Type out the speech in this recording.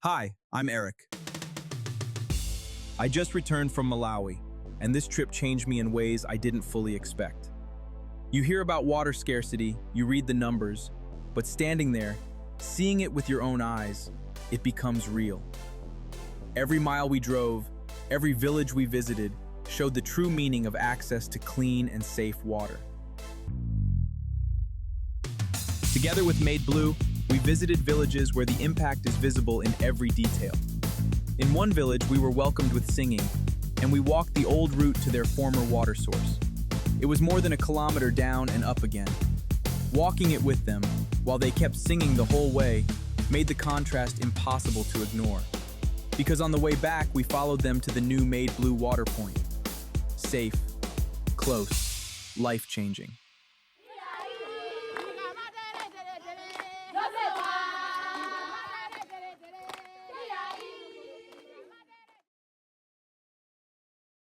Hi, I'm Eric. I just returned from Malawi, and this trip changed me in ways I didn't fully expect. You hear about water scarcity, you read the numbers, but standing there, seeing it with your own eyes, it becomes real. Every mile we drove, every village we visited, showed the true meaning of access to clean and safe water. Together with Made Blue, we visited villages where the impact is visible in every detail. In one village, we were welcomed with singing, and we walked the old route to their former water source. It was more than a kilometer down and up again. Walking it with them, while they kept singing the whole way, made the contrast impossible to ignore. Because on the way back, we followed them to the new Made Blue water point. Safe, close, life-changing.